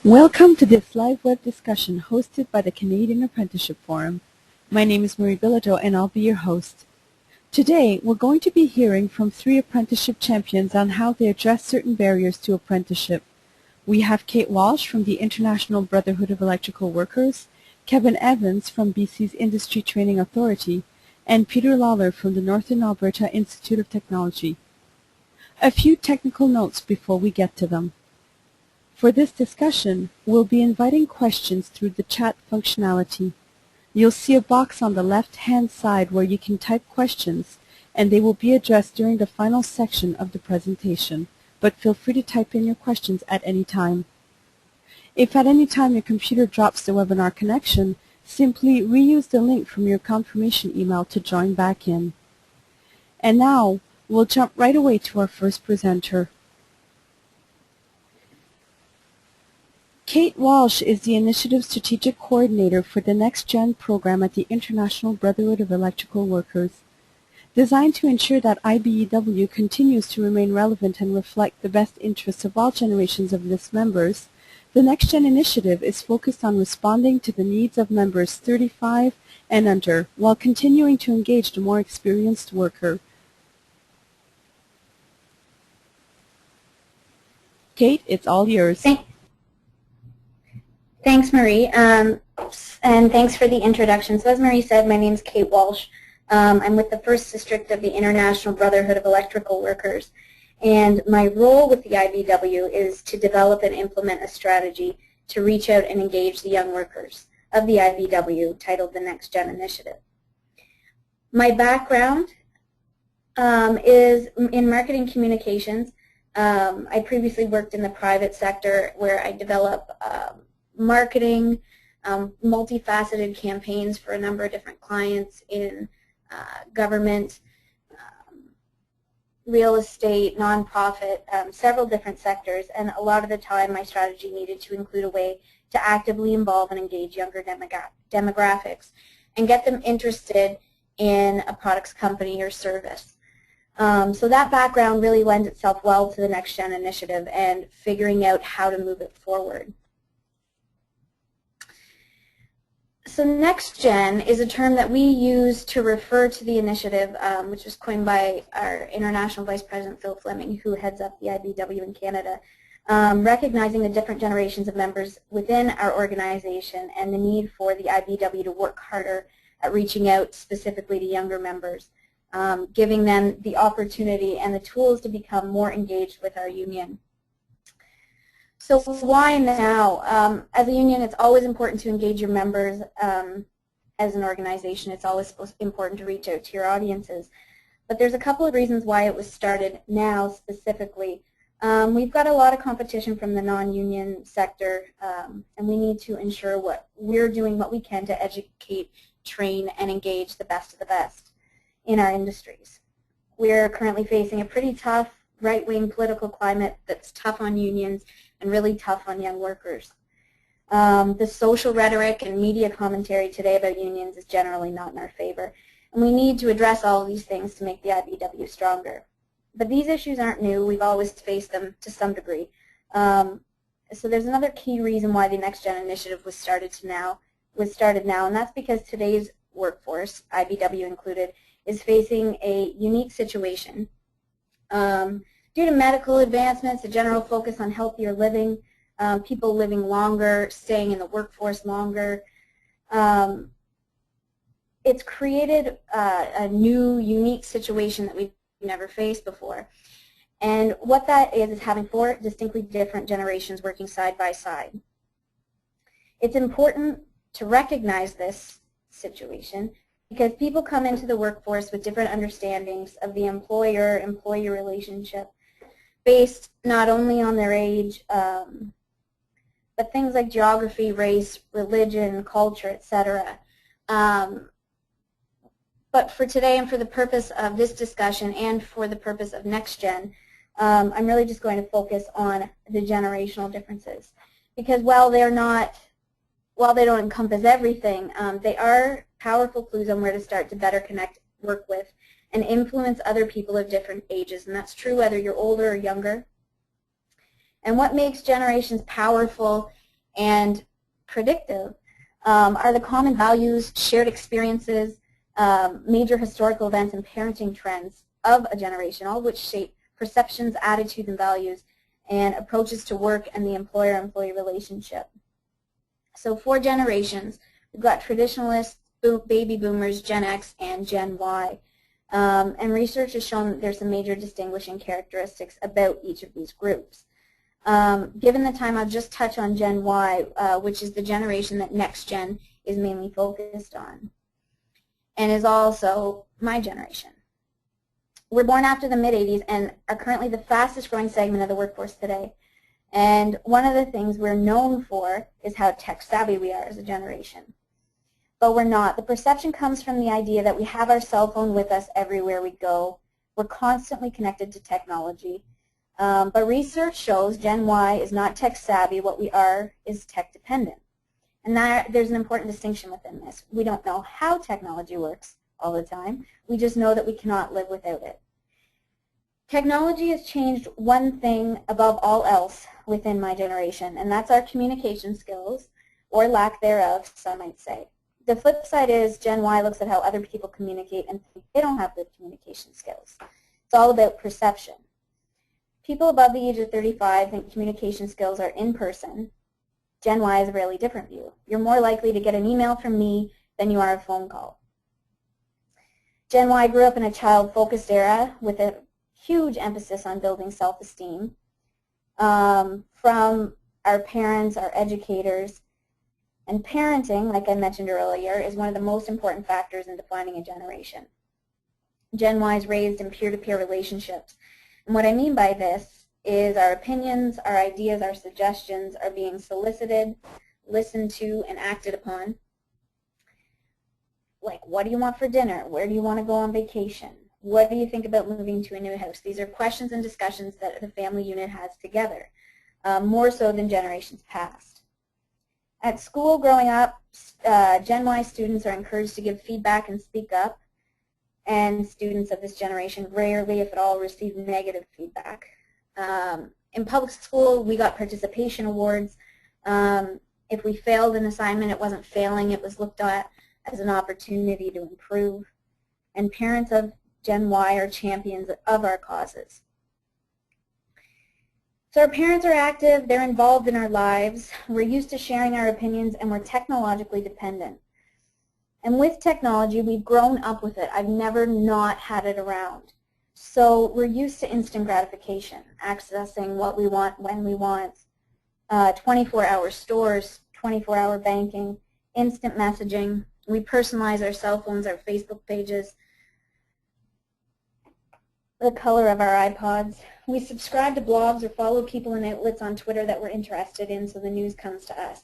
Welcome to this live web discussion hosted by the Canadian Apprenticeship Forum. My name is Marie Bilodeau and I'll be your host. Today we're going to be hearing from 3 apprenticeship champions on how they address certain barriers to apprenticeship. We have Kate Walsh from the International Brotherhood of Electrical Workers, Kevin Evans from BC's Industry Training Authority, and Peter Lalor from the Northern Alberta Institute of Technology. A few technical notes before we get to them. For this discussion, we'll be inviting questions through the chat functionality. You'll see a box on the left-hand side where you can type questions, and they will be addressed during the final section of the presentation, but feel free to type in your questions at any time. If at any time your computer drops the webinar connection, simply reuse the link from your confirmation email to join back in. And now, we'll jump right away to our first presenter. Kate Walsh is the Initiative Strategic Coordinator for the Next Gen program at the International Brotherhood of Electrical Workers. Designed to ensure that IBEW continues to remain relevant and reflect the best interests of all generations of its members, the Next Gen initiative is focused on responding to the needs of members 35 and under while continuing to engage the more experienced worker. Kate, it's all yours. Thanks, Marie, and thanks for the introduction. So as Marie said, my name is Kate Walsh. I'm with the First District of the International Brotherhood of Electrical Workers, and my role with the IBEW is to develop and implement a strategy to reach out and engage the young workers of the IBEW, titled the Next Gen Initiative. My background is in marketing communications. I previously worked in the private sector where I develop marketing, multifaceted campaigns for a number of different clients in government, real estate, nonprofit, several different sectors, and a lot of the time my strategy needed to include a way to actively involve and engage younger demographics and get them interested in a product's company or service. So that background really lends itself well to the Next Gen initiative and figuring out how to move it forward. So Next Gen is a term that we use to refer to the initiative, which was coined by our International Vice President Phil Fleming, who heads up the IBEW in Canada, recognizing the different generations of members within our organization and the need for the IBEW to work harder at reaching out specifically to younger members, giving them the opportunity and the tools to become more engaged with our union. So why now? As a union, it's always important to engage your members. As an organization, it's always important to reach out to your audiences. But there's a couple of reasons why it was started now specifically. We've got a lot of competition from the non-union sector, and we need to ensure we're doing what we can to educate, train, and engage the best of the best in our industries. We're currently facing a pretty tough right-wing political climate that's tough on unions and really tough on young workers. The social rhetoric and media commentary today about unions is generally not in our favor, and we need to address all of these things to make the IBEW stronger. But these issues aren't new. We've always faced them to some degree. So there's another key reason why the Next Gen initiative was started now, and that's because today's workforce, IBEW included, is facing a unique situation. Due to medical advancements, a general focus on healthier living, people living longer, staying in the workforce longer, it's created a new, unique situation that we've never faced before. And what that is having 4 distinctly different generations working side by side. It's important to recognize this situation because people come into the workforce with different understandings of the employer-employee relationship based not only on their age, but things like geography, race, religion, culture, etc. But for today and for the purpose of this discussion and for the purpose of Next Gen, I'm really just going to focus on the generational differences. Because while they don't encompass everything, they are powerful clues on where to start to better connect, work with, and influence other people of different ages. And that's true whether you're older or younger. And what makes generations powerful and predictive are the common values, shared experiences, major historical events, and parenting trends of a generation, all of which shape perceptions, attitudes, and values, and approaches to work and the employer-employee relationship. So 4 generations. We've got traditionalists, baby boomers, Gen X, and Gen Y. And research has shown that there's some major distinguishing characteristics about each of these groups. Given the time, I'll just touch on Gen Y, which is the generation that NextGen is mainly focused on, and is also my generation. We're born after the mid-'80s and are currently the fastest growing segment of the workforce today. And one of the things we're known for is how tech savvy we are as a generation. But we're not. The perception comes from the idea that we have our cell phone with us everywhere we go. We're constantly connected to technology. But research shows Gen Y is not tech savvy. What we are is tech dependent. And there's an important distinction within this. We don't know how technology works all the time. We just know that we cannot live without it. Technology has changed one thing above all else within my generation, and that's our communication skills, or lack thereof, some might say. The flip side is Gen Y looks at how other people communicate and think they don't have good communication skills. It's all about perception. People above the age of 35 think communication skills are in person. Gen Y has a really different view. You're more likely to get an email from me than you are a phone call. Gen Y grew up in a child-focused era with a huge emphasis on building self-esteem from our parents, our educators. And parenting, like I mentioned earlier, is one of the most important factors in defining a generation. Gen Y is raised in peer-to-peer relationships. And what I mean by this is our opinions, our ideas, our suggestions are being solicited, listened to, and acted upon. Like, what do you want for dinner? Where do you want to go on vacation? What do you think about moving to a new house? These are questions and discussions that the family unit has together, more so than generations past. At school growing up, Gen Y students are encouraged to give feedback and speak up, and students of this generation rarely, if at all, receive negative feedback. In public school, we got participation awards. If we failed an assignment, it wasn't failing, it was looked at as an opportunity to improve. And parents of Gen Y are champions of our causes. So our parents are active, they're involved in our lives, we're used to sharing our opinions, and we're technologically dependent. And with technology, we've grown up with it. I've never not had it around. So we're used to instant gratification, accessing what we want when we want, 24-hour stores, 24-hour banking, instant messaging. We personalize our cell phones, our Facebook pages, the color of our iPods. We subscribe to blogs or follow people and outlets on Twitter that we're interested in, so the news comes to us.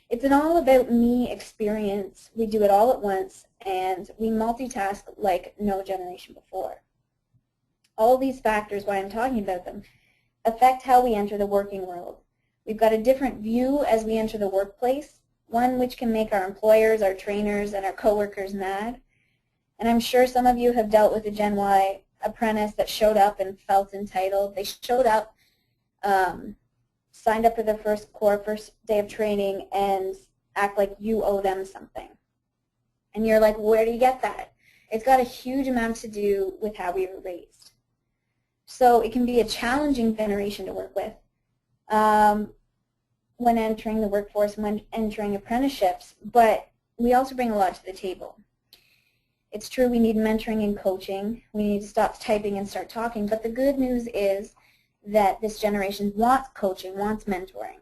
It's an all about me experience. We do it all at once, and we multitask like no generation before. All these factors, why I'm talking about them, affect how we enter the working world. We've got a different view as we enter the workplace, one which can make our employers, our trainers, and our coworkers mad. And I'm sure some of you have dealt with a Gen Y apprentice that showed up and felt entitled. They showed up, signed up for their first day of training, and act like you owe them something. And you're like, where do you get that? It's got a huge amount to do with how we were raised. So it can be a challenging generation to work with when entering the workforce, when entering apprenticeships, but we also bring a lot to the table. It's true we need mentoring and coaching. We need to stop typing and start talking, but the good news is that this generation wants coaching, wants mentoring.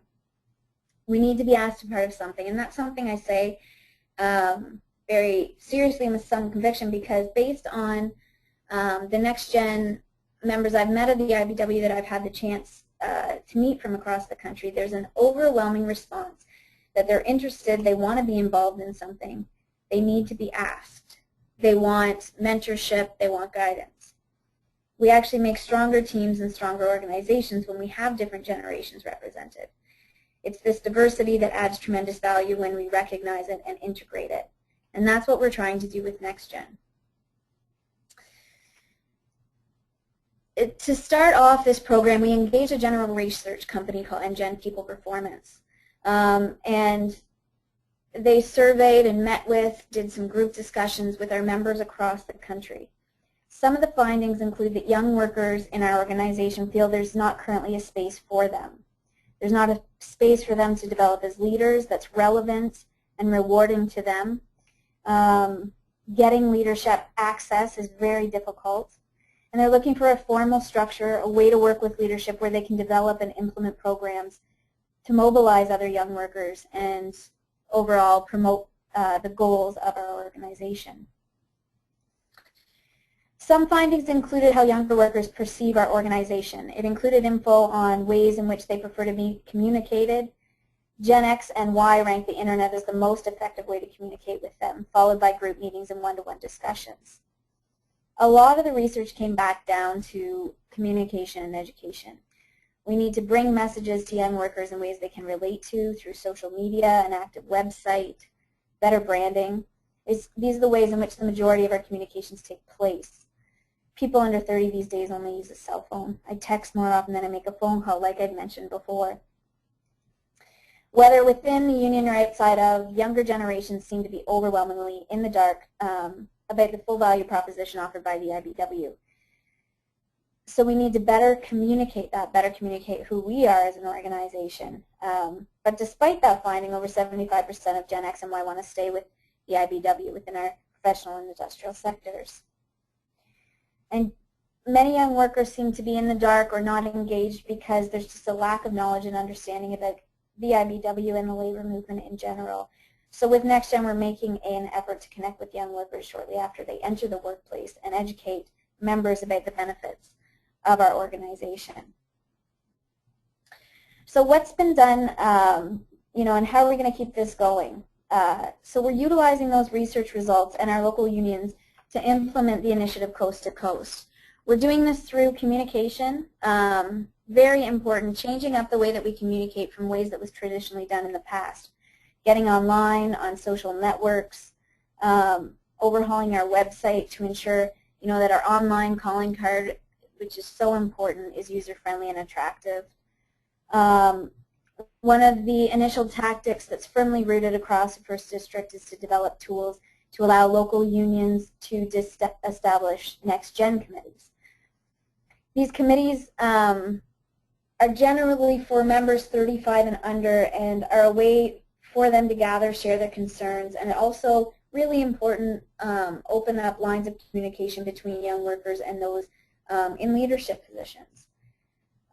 We need to be asked to be part of something, and that's something I say very seriously and with some conviction, because based on the next gen members I've met at the IBEW that I've had the chance to meet from across the country, there's an overwhelming response that they're interested, they want to be involved in something, they need to be asked. They want mentorship, they want guidance. We actually make stronger teams and stronger organizations when we have different generations represented. It's this diversity that adds tremendous value when we recognize it and integrate it. And that's what we're trying to do with NextGen. To start off this program, we engaged a general research company called NGen People Performance. And they surveyed and met with, did some group discussions with our members across the country. Some of the findings include that young workers in our organization feel there's not currently a space for them. There's not a space for them to develop as leaders that's relevant and rewarding to them. Getting leadership access is very difficult. And they're looking for a formal structure, a way to work with leadership where they can develop and implement programs to mobilize other young workers and overall promote the goals of our organization. Some findings included how younger workers perceive our organization. It included info on ways in which they prefer to be communicated. Gen X and Y rank the internet as the most effective way to communicate with them, followed by group meetings and one-to-one discussions. A lot of the research came back down to communication and education. We need to bring messages to young workers in ways they can relate to through social media, an active website, better branding. These are the ways in which the majority of our communications take place. People under 30 these days only use a cell phone. I text more often than I make a phone call, like I'd mentioned before. Whether within the union or outside of, younger generations seem to be overwhelmingly in the dark about the full value proposition offered by the IBEW. So we need to better communicate that, better communicate who we are as an organization. But despite that finding, over 75% of Gen X and Y want to stay with the IBEW within our professional and industrial sectors. And many young workers seem to be in the dark or not engaged because there's just a lack of knowledge and understanding about the IBEW and the labor movement in general. So with NextGen, we're making an effort to connect with young workers shortly after they enter the workplace and educate members about the benefits of our organization. So what's been done, and how are we going to keep this going? So we're utilizing those research results and our local unions to implement the initiative coast to coast. We're doing this through communication, very important, changing up the way that we communicate from ways that was traditionally done in the past. Getting online, on social networks, overhauling our website to ensure that our online calling card, which is so important, is user-friendly and attractive. One of the initial tactics that's firmly rooted across the First District is to develop tools to allow local unions to establish next-gen committees. These committees are generally for members 35 and under and are a way for them to gather, share their concerns, and also, really important, open up lines of communication between young workers and those in leadership positions.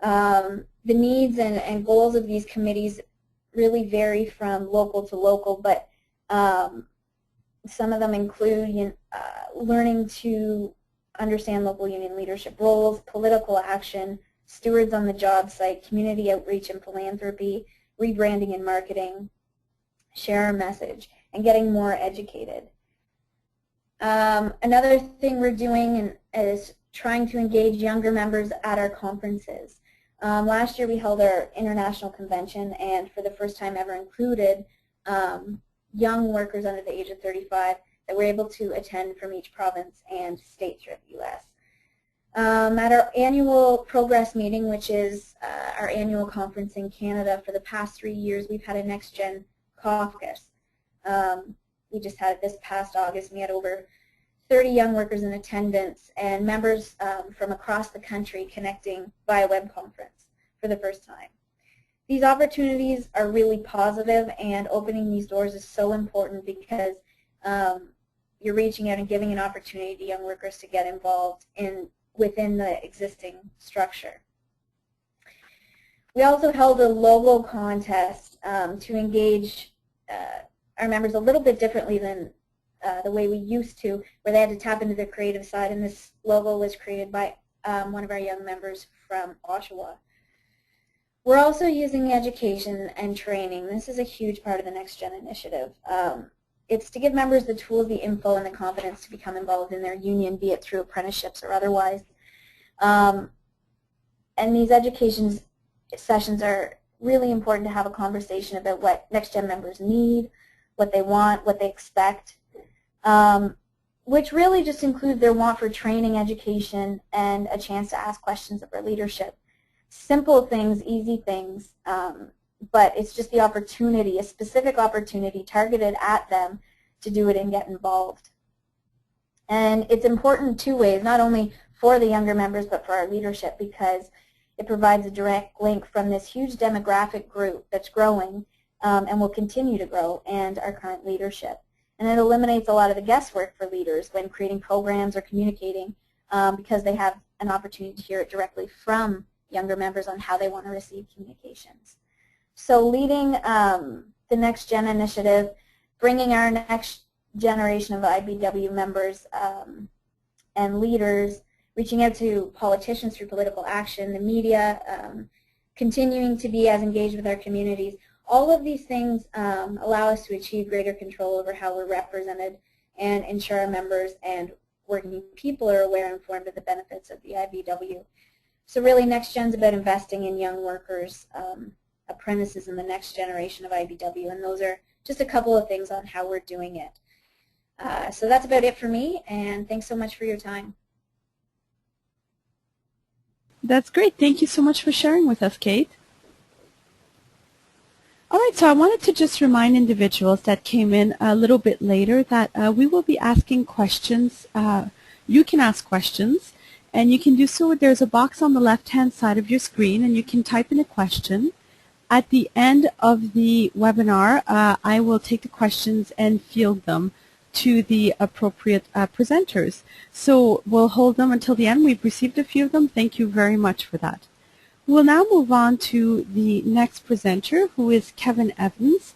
The needs and goals of these committees really vary from local to local, but some of them include learning to understand local union leadership roles, political action, stewards on the job site, community outreach and philanthropy, rebranding and marketing, share our message, and getting more educated. Another thing we're doing is trying to engage younger members at our conferences. Last year we held our international convention and for the first time ever included young workers under the age of 35 that were able to attend from each province and state throughout the U.S. At our annual progress meeting, which is our annual conference in Canada, for the past 3 years we've had a next-gen caucus. We just had it this past August, and we had over 30 young workers in attendance and members from across the country connecting via web conference for the first time. These opportunities are really positive, and opening these doors is so important because you're reaching out and giving an opportunity to young workers to get involved within the existing structure. We also held a logo contest to engage our members a little bit differently than the way we used to, where they had to tap into their creative side, and this logo was created by one of our young members from Oshawa. We're also using education and training. This is a huge part of the Next Gen initiative. It's to give members the tools, the info, and the confidence to become involved in their union, be it through apprenticeships or otherwise. And these education sessions are really important to have a conversation about what Next Gen members need, what they want, what they expect, which really just include their want for training, education, and a chance to ask questions of our leadership. Simple things, easy things but it's just the opportunity, a specific opportunity targeted at them to do it and get involved. And it's important two ways, not only for the younger members but for our leadership, because it provides a direct link from this huge demographic group that's growing and will continue to grow, and our current leadership. And it eliminates a lot of the guesswork for leaders when creating programs or communicating, because they have an opportunity to hear it directly from younger members on how they want to receive communications. So leading the Next Gen initiative, bringing our next generation of IBEW members and leaders, reaching out to politicians through political action, the media, continuing to be as engaged with our communities. All of these things allow us to achieve greater control over how we're represented and ensure our members and working people are aware and informed of the benefits of the IBEW. So really, Next Gen's about investing in young workers, apprentices in the next generation of IBEW, and those are just a couple of things on how we're doing it. So that's about it for me, and thanks so much for your time. That's great. Thank you so much for sharing with us, Kate. All right, so I wanted to just remind individuals that came in a little bit later that we will be asking questions. You can ask questions, and you can do so. There's a box on the left-hand side of your screen, and you can type in a question. At the end of the webinar, I will take the questions and field them to the appropriate presenters. So we'll hold them until the end. We've received a few of them. Thank you very much for that. We'll now move on to the next presenter, who is Kevin Evans.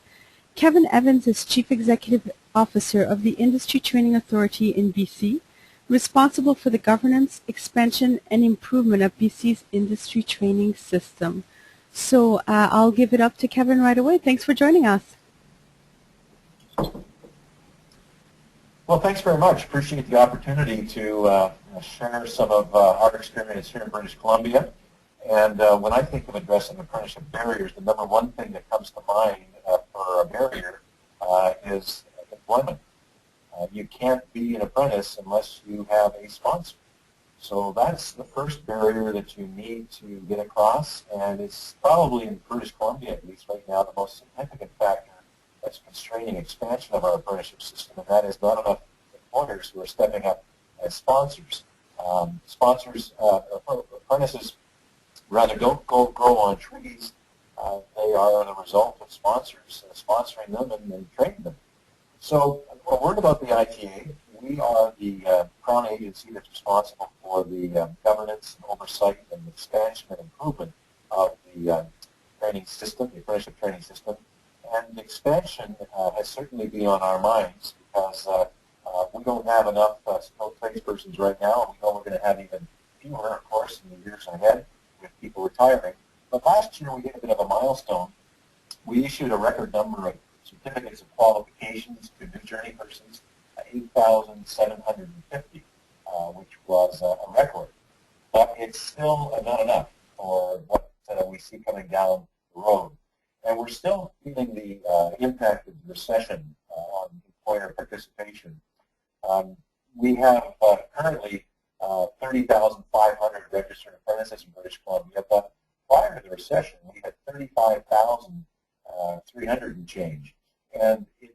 Kevin Evans is Chief Executive Officer of the Industry Training Authority in BC, responsible for the governance, expansion, and improvement of BC's industry training system. So I'll give it up to Kevin right away. Thanks for joining us. Well, thanks very much. Appreciate the opportunity to share some of our experience here in British Columbia. And when I think of addressing apprenticeship barriers, the number one thing that comes to mind for a barrier is employment. You can't be an apprentice unless you have a sponsor. So that's the first barrier that you need to get across, and it's probably in British Columbia, at least right now, the most significant factor that's constraining expansion of our apprenticeship system, and that is not enough employers who are stepping up as sponsors. Apprentices rather don't grow on trees. They are the result of sponsors sponsoring them and training them. So a word about the ITA. We are the Crown agency that's responsible for the governance and oversight and expansion and improvement of the training system, the apprenticeship training system. And expansion has certainly been on our minds because we don't have enough skilled tradespersons right now. We know we're going to have even fewer, of course, in the years ahead with people retiring. But last year we hit a bit of a milestone. We issued a record number of certificates of qualifications to new journey persons, 8,750, which was a record. But it's still not enough for what we see coming down the road. And we're still feeling the impact of the recession on employer participation. We have currently 30,500 registered apprentices in British Columbia, but prior to the recession, we had 35,300 and change. And it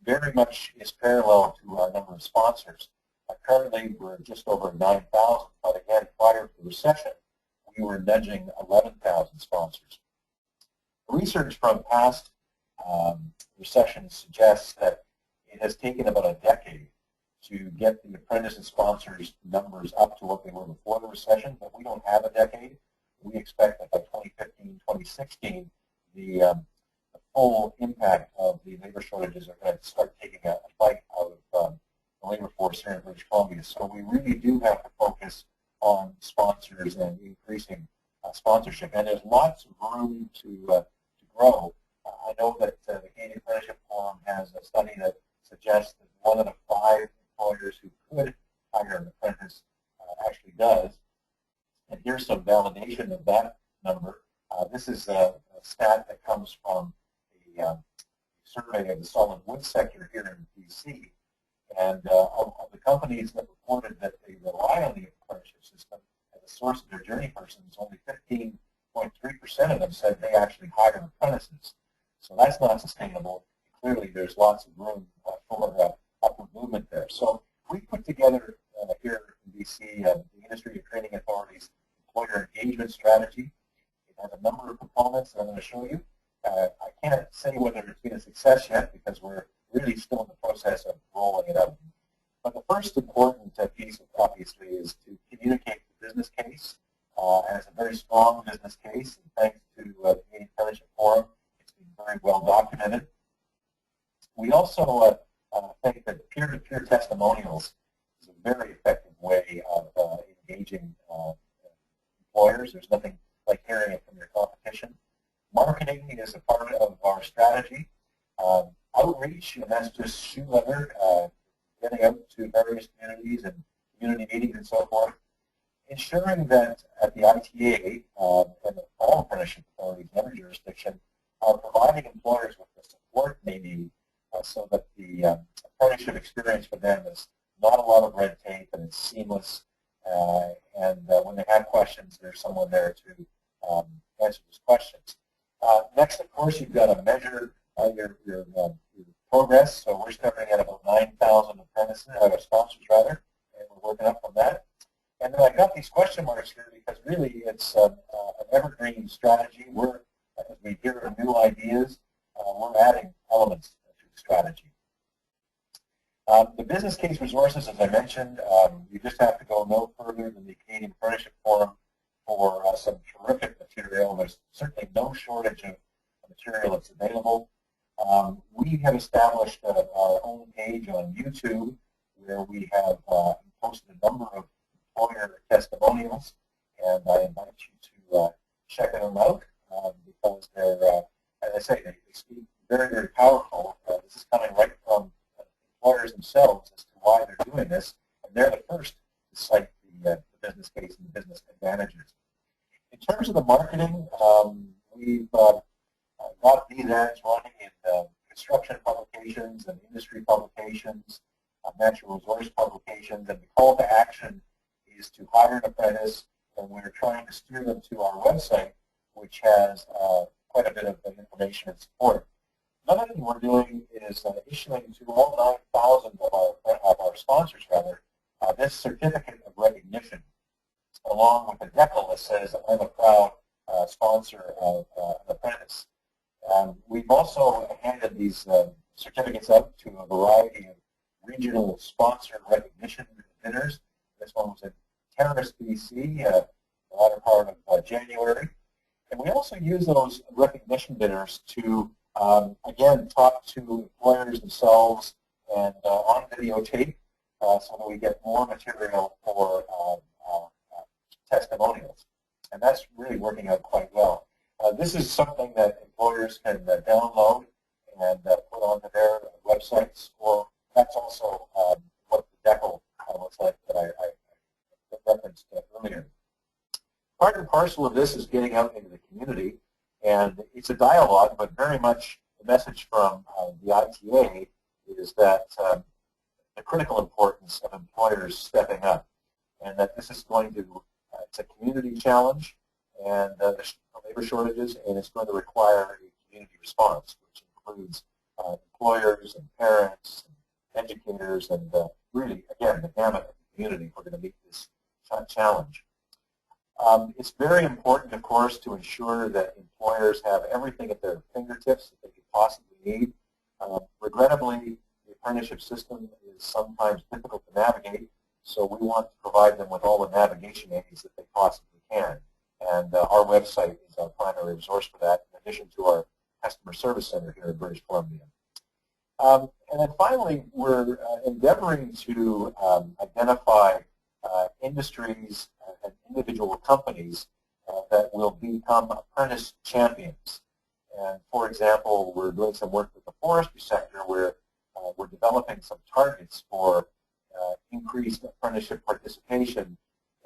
very much is parallel to our number of sponsors. Currently, we're just over 9,000, but again, prior to the recession, we were nudging 11,000 sponsors. Research from past recessions suggests that it has taken about a decade to get the apprentice and sponsors numbers up to what they were before the recession, but we don't have a decade. We expect that by 2015, 2016, the full impact of the labor shortages are going to start taking a bite out of the labor force here in British Columbia. So we really do have to focus on sponsors and increasing sponsorship. And there's lots of room to grow. I know that the Canadian Apprenticeship Forum has a study that suggests that 1 out of 5 employers who could hire an apprentice actually does. And here's some validation of that number. This is a stat that comes from the survey of the solid wood sector here in BC. And of the companies that reported that they rely on the apprenticeship system as a source of their journey persons, only 15.7% 38.3% of them said they actually hired apprentices. So that's not sustainable. Clearly, there's lots of room for upward movement there. So we put together here in BC the Industry and Training Authority's employer engagement strategy. It has a number of components that I'm going to show you. I can't say whether it's been a success yet because we're really still in the process of rolling it out. But the first important piece, obviously, is to communicate the business case as a very strong business case. And thanks to the Canadian Apprenticeship Forum, it's been very well documented. We also think that peer-to-peer testimonials is a very effective way of engaging employers. There's nothing like hearing it from your competition. Marketing is a part of our strategy. Outreach, and that's just shoe leather, getting out to various communities and community meetings and so forth. Ensuring that at the ITA and all apprenticeship authorities in every jurisdiction are providing employers with the support they need so that the apprenticeship experience for them is not a lot of red tape and it's seamless. And when they have questions, there's someone there to answer those questions. Next, of course, you've got to measure your progress. So we're starting at about 9,000 apprentices, sponsors rather, and we're working up from that. And then I got these question marks here because really it's an evergreen strategy. As we hear new ideas, we're adding elements to the strategy. The business case resources, as I mentioned, you just have to go no further than the Canadian Apprenticeship Forum for some terrific material. There's certainly no shortage of material that's available. We have established our own page on YouTube where we have posted a number of employer testimonials, and I invite you to check them out because they're, as I say, they speak very, very powerful. This is coming right from employers themselves as to why they're doing this, and they're the first to cite the business case and the business advantages. In terms of the marketing, we've got these ads running in construction publications and industry publications, natural resource publications, and the call to action is to hire an apprentice, and we're trying to steer them to our website, which has quite a bit of information and support. Another thing we're doing is issuing to all 9,000 of our sponsors, rather, this certificate of recognition, along with a decal that says, I'm a proud sponsor of an apprentice. We've also handed these certificates out to a variety of regional sponsor recognition winners. This one was in Terrace, BC, the latter part of January. And we also use those recognition winners to, again, talk to employers themselves and on videotape so that we get more material for testimonials. And that's really working out quite well. This is something that employers can download and put onto their websites, or that's also what the decal looks like that I referenced earlier. Part and parcel of this is getting out into the community, and it's a dialogue, but very much the message from the ITA is that the critical importance of employers stepping up, and that this is going to, it's a community challenge, and there's labor shortages, and it's going to require a community response, which includes employers and parents and educators and really, again, the gamut of the community if we're going to meet this challenge. It's very important, of course, to ensure that employers have everything at their fingertips that they could possibly need. Regrettably, the apprenticeship system is sometimes difficult to navigate, so we want to provide them with all the navigation aids that they possibly can. And our website is our primary resource for that, in addition to our customer service center here in British Columbia. And then finally, we're endeavoring to identify industries and individual companies that will become apprentice champions. And for example, we're doing some work with the forestry sector where we're developing some targets for increased apprenticeship participation.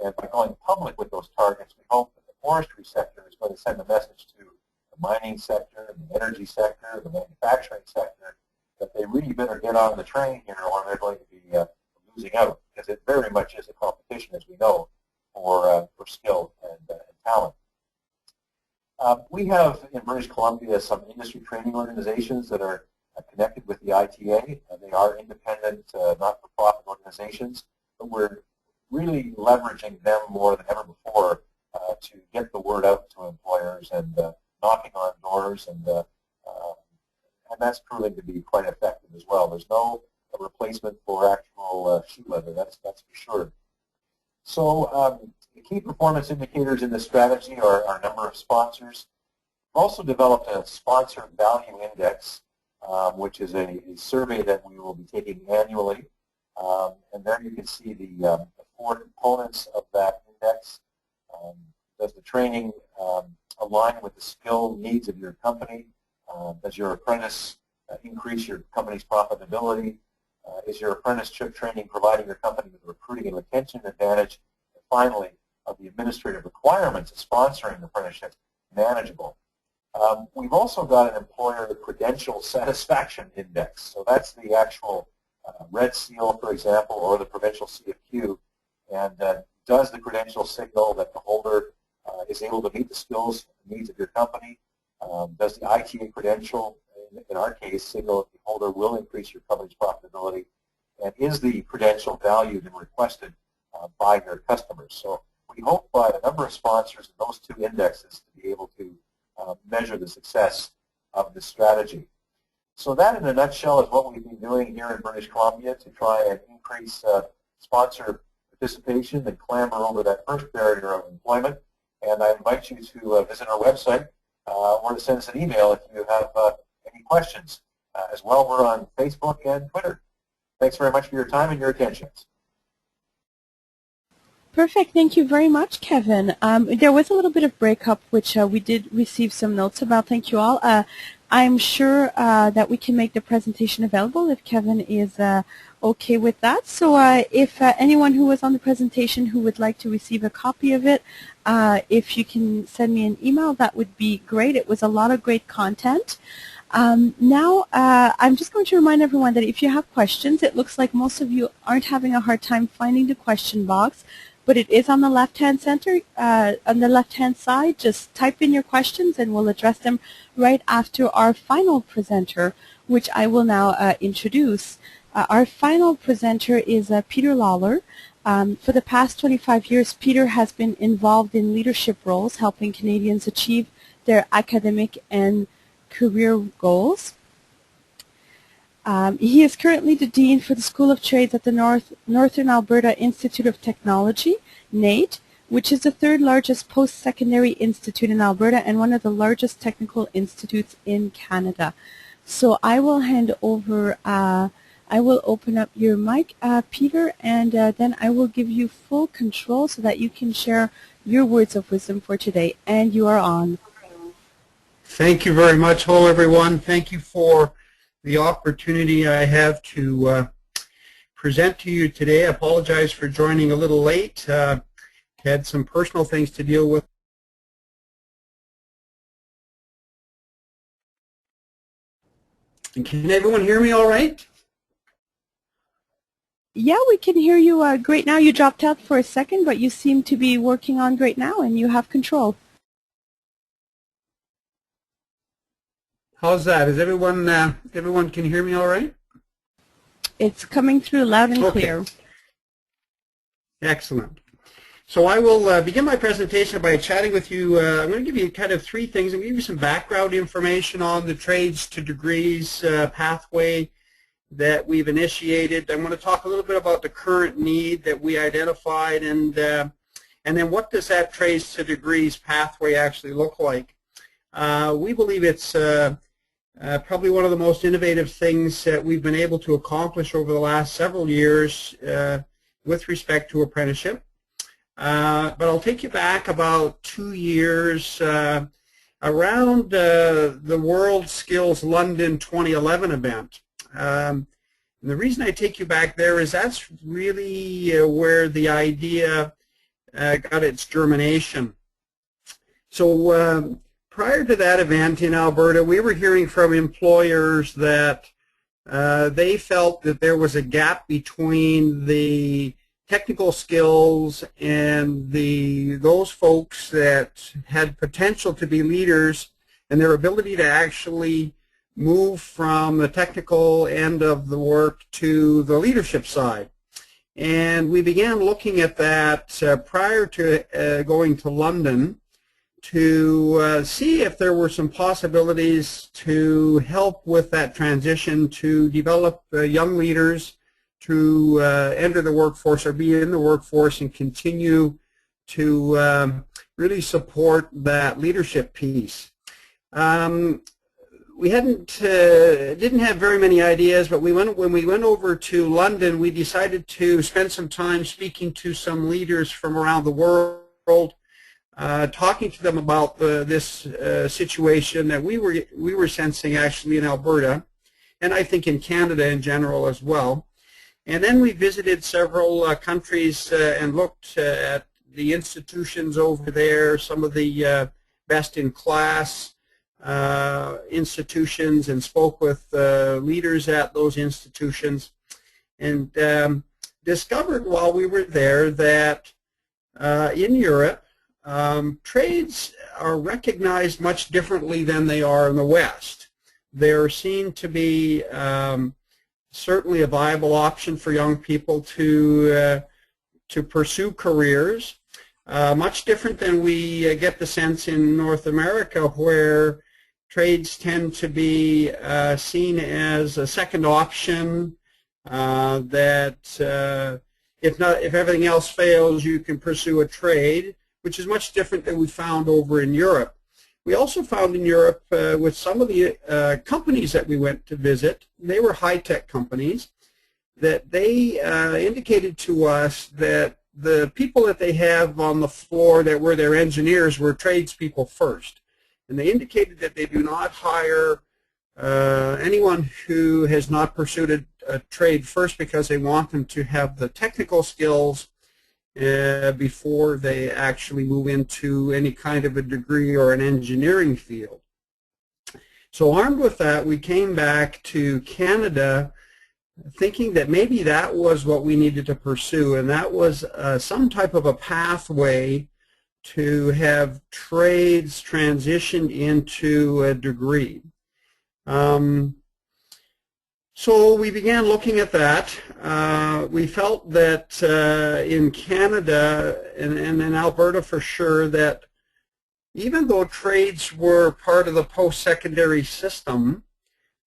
And by going public with those targets, we hope that the forestry sector is going to send a message to the mining sector, the energy sector, the manufacturing sector, that they really better get on the train here or they're going to be losing out, because it very much is a competition, as we know, for skill and talent. We have in British Columbia some industry training organizations that are connected with the ITA. They are independent, not-for-profit organizations, but we're really leveraging them more than ever before to get the word out to employers and knocking on doors, and that's proving to be quite effective as well. There's no replacement for actual shoe leather, that's for sure. So the key performance indicators in this strategy are our number of sponsors. We've also developed a sponsor value index, which is a survey that we will be taking annually. And there you can see the 4 components of that index. Does the training align with the skill needs of your company? Does your apprentice increase your company's profitability? Is your apprenticeship training providing your company with a recruiting and retention advantage? And finally, are the administrative requirements of sponsoring apprenticeships manageable? We've also got an employer credential satisfaction index. So that's the actual red seal, for example, or the provincial CFQ. And does the credential signal that the holder is able to meet the skills and needs of your company? Does the ITA credential, in our case, signal that the holder will increase your company's profitability? And is the credential valued and requested by your customers? So we hope by the number of sponsors in those 2 indexes to be able to measure the success of this strategy. So that, in a nutshell, is what we've been doing here in British Columbia to try and increase sponsor participation and clamber over that first barrier of employment. And I invite you to visit our website or to send us an email if you have any questions. As well, we're on Facebook and Twitter. Thanks very much for your time and your attention. Perfect. Thank you very much, Kevin. There was a little bit of breakup, which we did receive some notes about. Thank you all. I'm sure that we can make the presentation available if Kevin is okay with that. So if anyone who was on the presentation who would like to receive a copy of it, if you can send me an email, that would be great. It was a lot of great content. Now, I'm just going to remind everyone that if you have questions, it looks like most of you aren't having a hard time finding the question box, but it is on the left-hand center, on the left-hand side. Just type in your questions and we'll address them right after our final presenter, which I will now introduce. Our final presenter is Peter Lalor. For the past 25 years, Peter has been involved in leadership roles, helping Canadians achieve their academic and career goals. He is currently the Dean for the School of Trades at the Northern Alberta Institute of Technology, NAIT, which is the 3rd largest post-secondary institute in Alberta and one of the largest technical institutes in Canada. So I will hand over, I will open up your mic, Peter, and then I will give you full control so that you can share your words of wisdom for today. And you are on. Thank you very much. Hello, everyone. Thank you for the opportunity I have to present to you today. I apologize for joining a little late. Had some personal things to deal with. And can everyone hear me all right? Yeah, we can hear you great now. You dropped out for a second, but you seem to be working on great now, and you have control. How's that? Is everyone can hear me all right? It's coming through loud and clear. Excellent. So I will begin my presentation by chatting with you. I'm going to give you kind of 3 things. I'm going to give you some background information on the trades to degrees pathway that we've initiated. I'm going to talk a little bit about the current need that we identified, and then what does that trades to degrees pathway actually look like. We believe it's probably one of the most innovative things that we've been able to accomplish over the last several years with respect to apprenticeship. But I'll take you back about 2 years around the World Skills London 2011 event. And the reason I take you back there is that's really where the idea got its germination. So prior to that event in Alberta, we were hearing from employers that they felt that there was a gap between the technical skills and those folks that had potential to be leaders and their ability to actually move from the technical end of the work to the leadership side. And we began looking at that prior to going to London to see if there were some possibilities to help with that transition to develop young leaders to enter the workforce or be in the workforce and continue to really support that leadership piece. We didn't have very many ideas, but when we went over to London, we decided to spend some time speaking to some leaders from around the world, talking to them about this situation that we were sensing actually in Alberta, and I think in Canada in general as well. And then we visited several countries and looked at the institutions over there, some of the best-in-class institutions, and spoke with leaders at those institutions, and discovered while we were there that in Europe, trades are recognized much differently than they are in the West. They're seen to be certainly a viable option for young people to pursue careers. Much different than we get the sense in North America, where trades tend to be seen as a second option, that if everything else fails, you can pursue a trade, which is much different than we found over in Europe. We also found in Europe with some of the companies that we went to visit, they were high-tech companies, that they indicated to us that the people that they have on the floor that were their engineers were tradespeople first. And they indicated that they do not hire anyone who has not pursued a trade first, because they want them to have the technical skills before they actually move into any kind of a degree or an engineering field. So armed with that, we came back to Canada thinking that maybe that was what we needed to pursue, and that was some type of a pathway to have trades transitioned into a degree. So we began looking at that. We felt that in Canada and in Alberta for sure, that even though trades were part of the post-secondary system,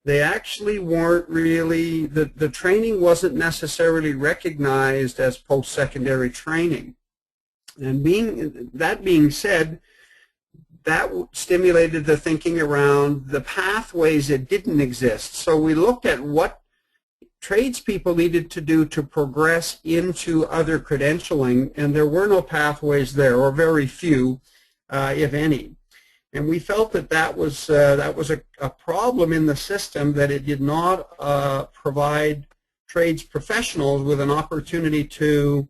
they actually weren't really, the training wasn't necessarily recognized as post-secondary training. And that being said, that stimulated the thinking around the pathways that didn't exist. So we looked at what tradespeople needed to do to progress into other credentialing, and there were no pathways there, or very few, if any. And we felt that that was a problem in the system, that it did not provide trades professionals with an opportunity to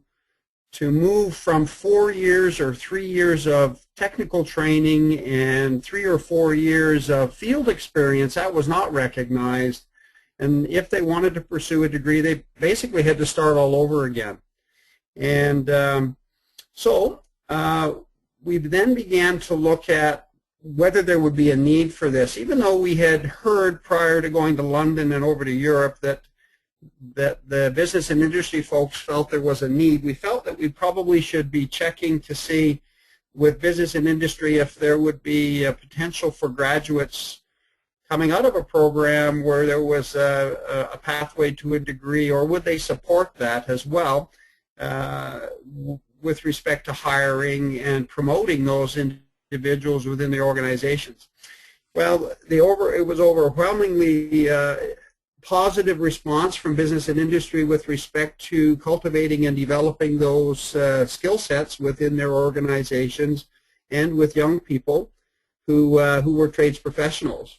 move from 4 years or 3 years of technical training and 3 or 4 years of field experience. That was not recognized. And if they wanted to pursue a degree, they basically had to start all over again. And so we then began to look at whether there would be a need for this, even though we had heard prior to going to London and over to Europe that the business and industry folks felt there was a need. We felt that we probably should be checking to see with business and industry if there would be a potential for graduates coming out of a program where there was a pathway to a degree, or would they support that as well with respect to hiring and promoting those individuals within the organizations. Well, it was overwhelmingly positive response from business and industry with respect to cultivating and developing those skill sets within their organizations and with young people who were trades professionals.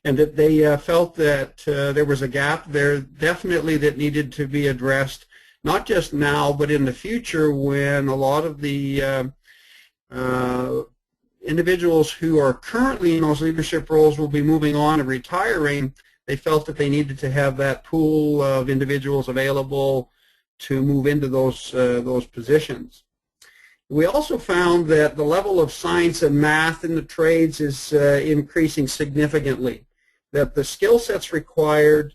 And that they felt that there was a gap there definitely that needed to be addressed, not just now but in the future, when a lot of the individuals who are currently in those leadership roles will be moving on and retiring. They felt that they needed to have that pool of individuals available to move into those positions. We also found that the level of science and math in the trades is increasing significantly, that the skill sets required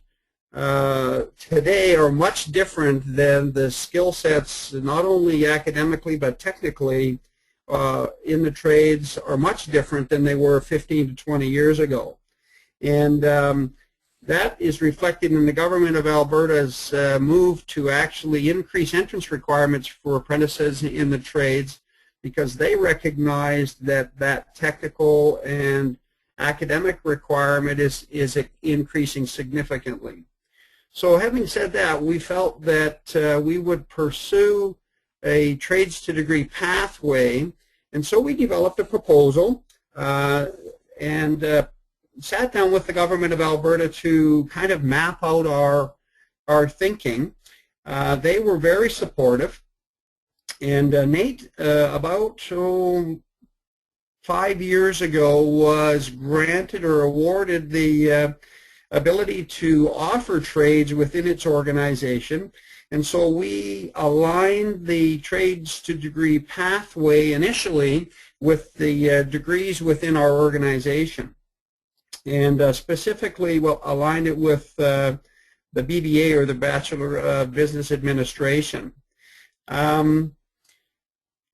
today are much different than the skill sets, not only academically but technically, in the trades are much different than they were 15 to 20 years ago. And that is reflected in the government of Alberta's move to actually increase entrance requirements for apprentices in the trades, because they recognize that that technical and academic requirement is increasing significantly. So having said that, we felt that we would pursue a trades to degree pathway, and so we developed a proposal and sat down with the government of Alberta to kind of map out our thinking. They were very supportive, and NAIT about 5 years ago was granted or awarded the ability to offer trades within its organization, and so we aligned the trades to degree pathway initially with the degrees within our organization, and specifically aligned it with the BBA, or the Bachelor of Business Administration.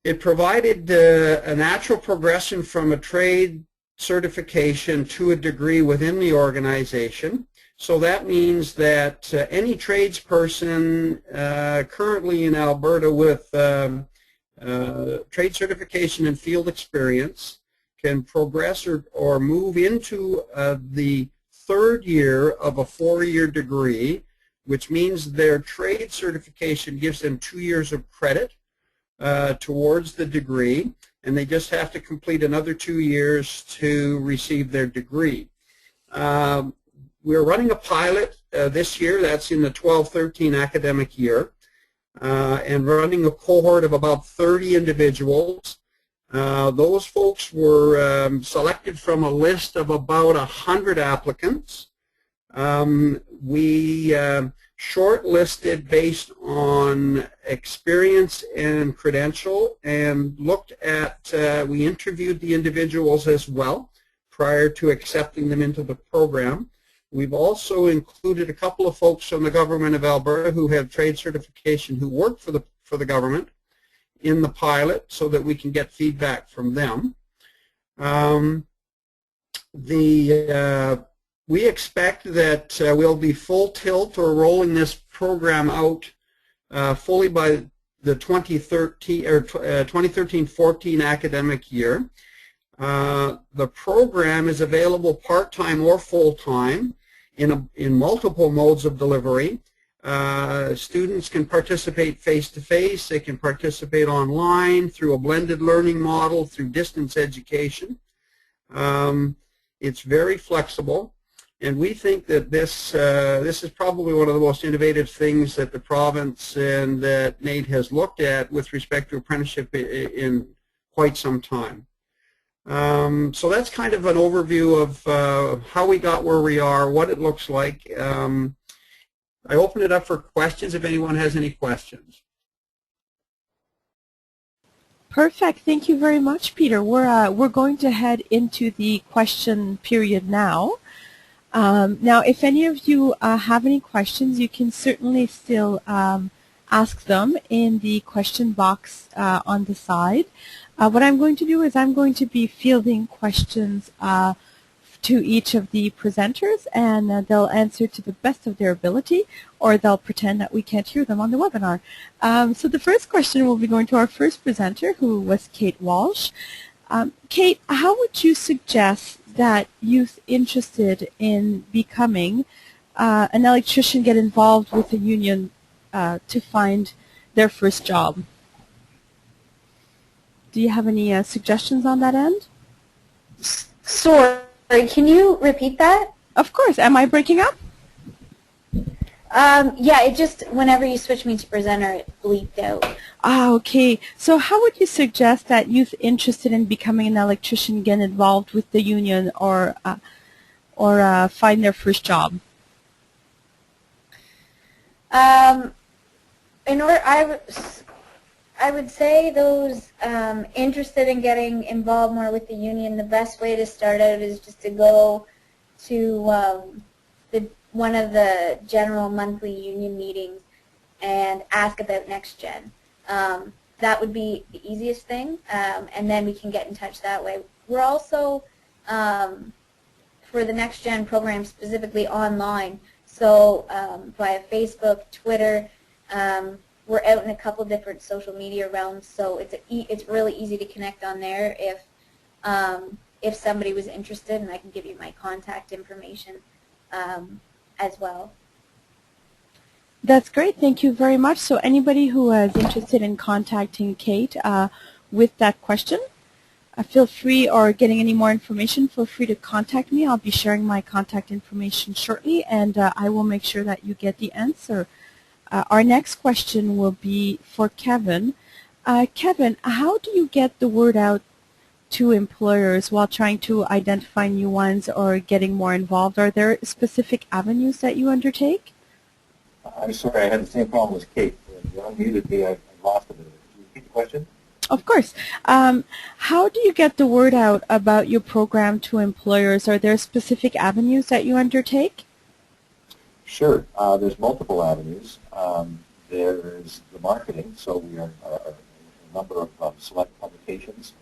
It provided a natural progression from a trade certification to a degree within the organization. So that means that any tradesperson currently in Alberta with trade certification and field experience can progress or move into the third year of a 4-year degree, which means their trade certification gives them 2 years of credit towards the degree, and they just have to complete another 2 years to receive their degree. We're running a pilot this year, that's in the 12-13 academic year, and running a cohort of about 30 individuals. Those folks were selected from a list of about 100 applicants. We shortlisted based on experience and credential, and looked at, we interviewed the individuals as well prior to accepting them into the program. We've also included a couple of folks from the government of Alberta who have trade certification who work for the government in the pilot, so that we can get feedback from them. We expect that we'll be full tilt or rolling this program out fully by the 2013-14 academic year. The program is available part-time or full-time in multiple modes of delivery. Students can participate face-to-face, they can participate online through a blended learning model, through distance education. It's very flexible, and we think that this is probably one of the most innovative things that the province and that NAIT has looked at with respect to apprenticeship in quite some time. So that's kind of an overview of how we got where we are, what it looks like. I open it up for questions if anyone has any questions. Perfect. Thank you very much, Peter. We're going to head into the question period now. Now, if any of you have any questions, you can certainly still ask them in the question box on the side. What I'm going to do is I'm going to be fielding questions to each of the presenters, and they'll answer to the best of their ability, or they'll pretend that we can't hear them on the webinar. So the first question will be going to our first presenter, who was Kate Walsh. Kate, how would you suggest that youth interested in becoming an electrician get involved with the union to find their first job? Do you have any suggestions on that end? Sorry, can you repeat that? Of course. Am I breaking up? Yeah, it just, whenever you switch me to presenter, it bleeped out. Ah, okay. So how would you suggest that youth interested in becoming an electrician get involved with the union or find their first job? in order, I would say those interested in getting involved more with the union, the best way to start out is just to go to one of the general monthly union meetings and ask about NextGen. That would be the easiest thing, and then we can get in touch that way. We're also, for the NextGen program, specifically online, so via Facebook, Twitter, we're out in a couple different social media realms, so it's really easy to connect on there if somebody was interested, and I can give you my contact information as well. That's great. Thank you very much. So anybody who is interested in contacting Kate with that question, feel free, or getting any more information, feel free to contact me. I'll be sharing my contact information shortly, and I will make sure that you get the answer. Our next question will be for Kevin. Kevin, how do you get the word out to employers while trying to identify new ones or getting more involved? Are there specific avenues that you undertake? I'm sorry, I had the same problem as Kate. You unmuted me, I lost a bit of it. Can you repeat the question? Of course. How do you get the word out about your program to employers? Are there specific avenues that you undertake? Sure. There's multiple avenues. There's the marketing, so we are a number of select publications.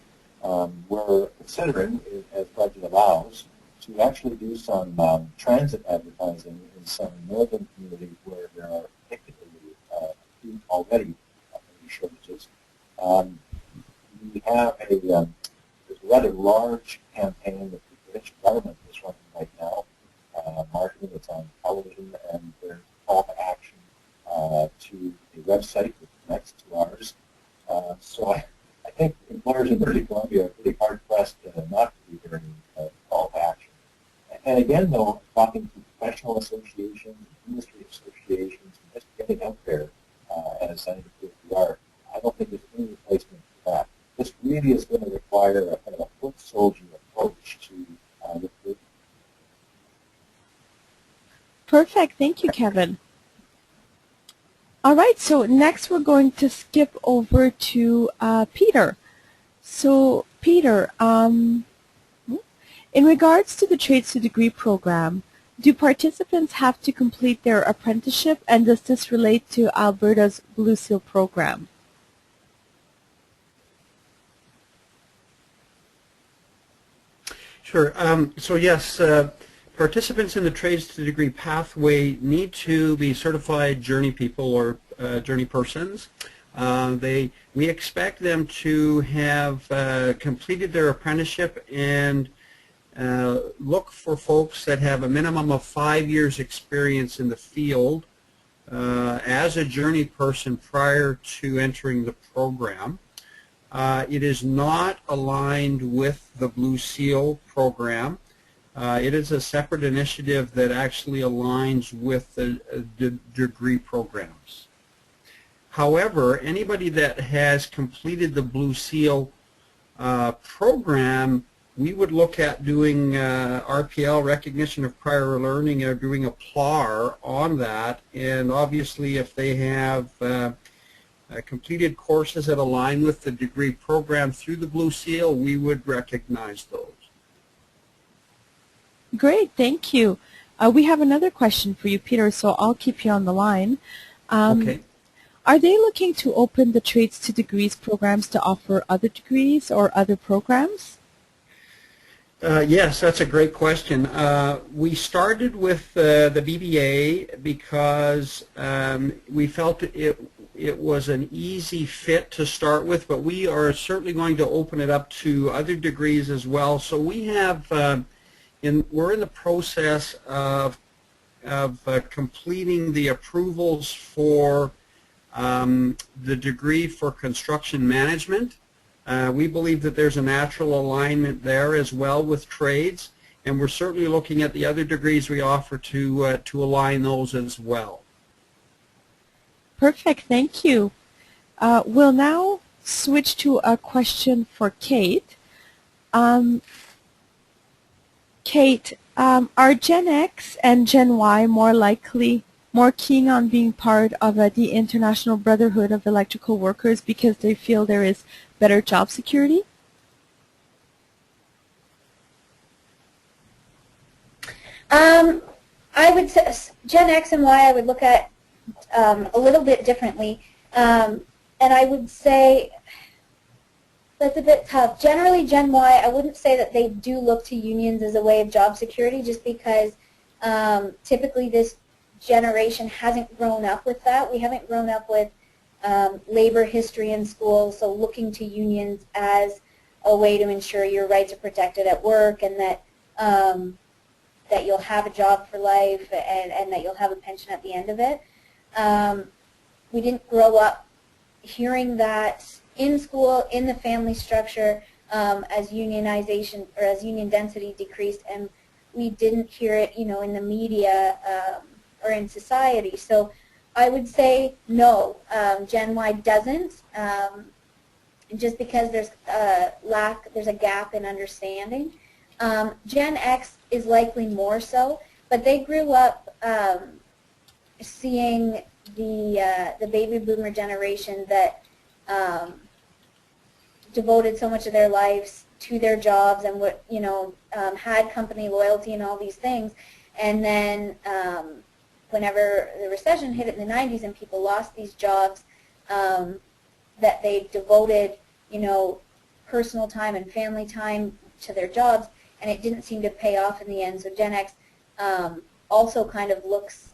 We're considering, as budget allows, to actually do some transit advertising in some northern communities where there are particularly already shortages. We have there's a rather large campaign that the provincial government is running right now, marketing. It's on television, and there's a call to action to a website that connects to ours. So I think employers in British Columbia are pretty hard-pressed not to be hearing call to action. And again, though, talking to professional associations, industry associations, and just getting out there as scientists we are, I don't think there's any replacement for that. This really is going to require a kind of a foot soldier approach to recruitment. Perfect. Thank you, Kevin. All right, so next we're going to skip over to Peter. So, Peter, in regards to the Trades to Degree program, do participants have to complete their apprenticeship, and does this relate to Alberta's Blue Seal program? Sure. So yes, participants in the Trades to Degree pathway need to be certified journey people or journey persons. We expect them to have completed their apprenticeship and look for folks that have a minimum of 5 years experience in the field as a journey person prior to entering the program. It is not aligned with the Blue Seal program. It is a separate initiative that actually aligns with the degree programs. However, anybody that has completed the Blue Seal program, we would look at doing RPL, recognition of prior learning, or doing a PLAR on that. And obviously, if they have completed courses that align with the degree program through the Blue Seal, we would recognize those. Great, thank you. We have another question for you, Peter, so I'll keep you on the line. Okay. Are they looking to open the Trades to Degrees programs to offer other degrees or other programs? Yes, that's a great question. We started with the BBA because we felt it was an easy fit to start with, but we are certainly going to open it up to other degrees as well. So we have, we're in the process of completing the approvals for the degree for construction management. We believe that there's a natural alignment there as well with trades, and we're certainly looking at the other degrees we offer to align those as well. Perfect, thank you. We'll now switch to a question for Kate. Kate, are Gen X and Gen Y more more keen on being part of the International Brotherhood of Electrical Workers because they feel there is better job security? I would say Gen X and Y I would look at a little bit differently. And I would say that's a bit tough. Generally, Gen Y, I wouldn't say that they do look to unions as a way of job security just because typically this generation hasn't grown up with that. We haven't grown up with labor history in school, so looking to unions as a way to ensure your rights are protected at work and that that you'll have a job for life and that you'll have a pension at the end of it. We didn't grow up hearing that in school, in the family structure, as unionization or as union density decreased, and we didn't hear it, in the media or in society. So I would say no, Gen Y doesn't, just because there's a gap in understanding. Gen X is likely more so, but they grew up seeing the baby boomer generation that devoted so much of their lives to their jobs and had company loyalty and all these things, and then whenever the recession hit in the 90s and people lost these jobs, that they devoted personal time and family time to their jobs, and it didn't seem to pay off in the end. So Gen X also kind of looks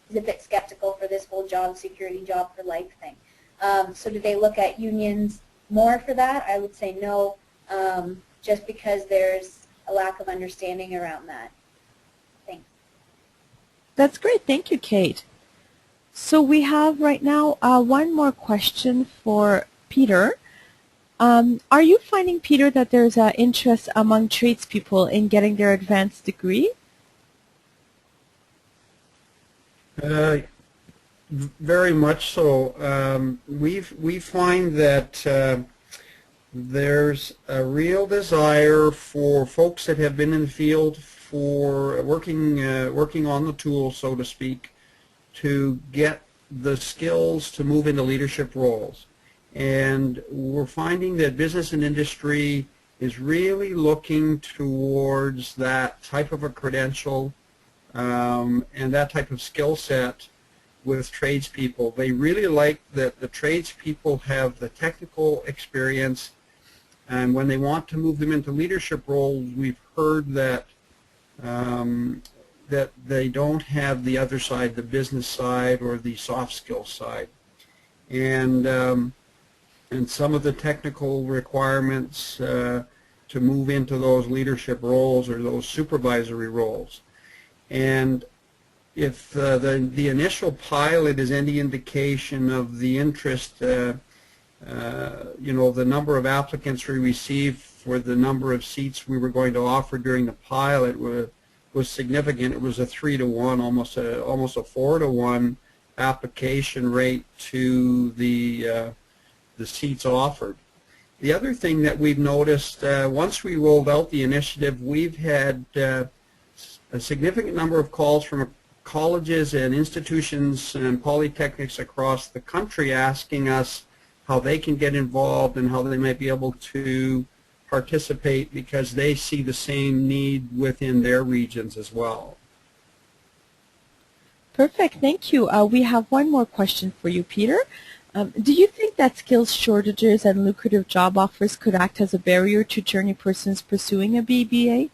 is a bit skeptical for this whole job security, job for life thing. So do they look at unions more for that? I would say no, just because there's a lack of understanding around that. Thanks. That's great. Thank you, Kate. So we have right now one more question for Peter. Are you finding, Peter, that there's interest among tradespeople in getting their advanced degree? Very much so. We find that there's a real desire for folks that have been in the field for working on the tools, so to speak, to get the skills to move into leadership roles. And we're finding that business and industry is really looking towards that type of a credential and that type of skill set with tradespeople. They really like that the tradespeople have the technical experience, and when they want to move them into leadership roles, we've heard that that they don't have the other side, the business side or the soft skill side. And some of the technical requirements to move into those leadership roles or those supervisory roles. And if the initial pilot is any indication of the interest, the number of applicants we received for the number of seats we were going to offer during the pilot was significant. It was a 3-to-1, almost a 4-to-1 application rate to the seats offered. The other thing that we've noticed, once we rolled out the initiative, we've had a significant number of calls from colleges and institutions and polytechnics across the country asking us how they can get involved and how they might be able to participate because they see the same need within their regions as well. Perfect. Thank you. We have one more question for you, Peter. Do you think that skills shortages and lucrative job offers could act as a barrier to journey persons pursuing a BBA?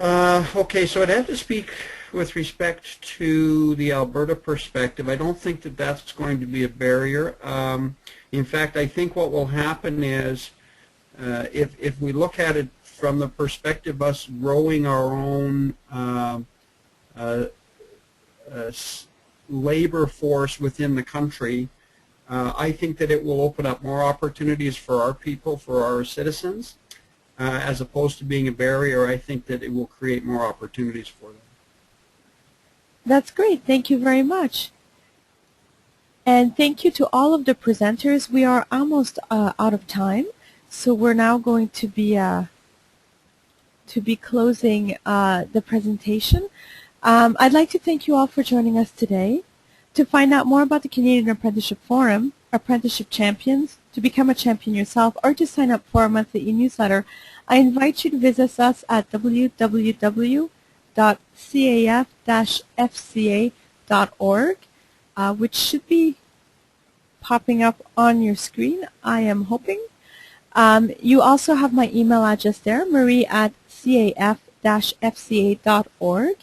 Okay, so I'd have to speak with respect to the Alberta perspective. I don't think that that's going to be a barrier. In fact, I think what will happen is if we look at it from the perspective of us growing our own labor force within the country, I think that it will open up more opportunities for our people, for our citizens, as opposed to being a barrier. I think that it will create more opportunities for them. That's great. Thank you very much. And thank you to all of the presenters. We are almost out of time, so we're now going to be to be closing the presentation. I'd like to thank you all for joining us today. To find out more about the Canadian Apprenticeship Forum, Apprenticeship Champions, to become a champion yourself, or to sign up for our monthly e-newsletter, I invite you to visit us at www.caf-fca.org, which should be popping up on your screen, I am hoping. You also have my email address there, marie@caf-fca.org.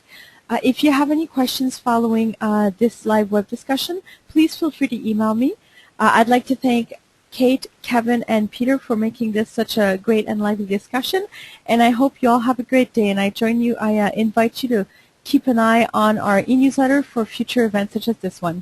If you have any questions following this live web discussion, please feel free to email me. I'd like to thank Kate, Kevin, and Peter for making this such a great and lively discussion, and I hope you all have a great day. And I invite you to keep an eye on our e-newsletter for future events such as this one.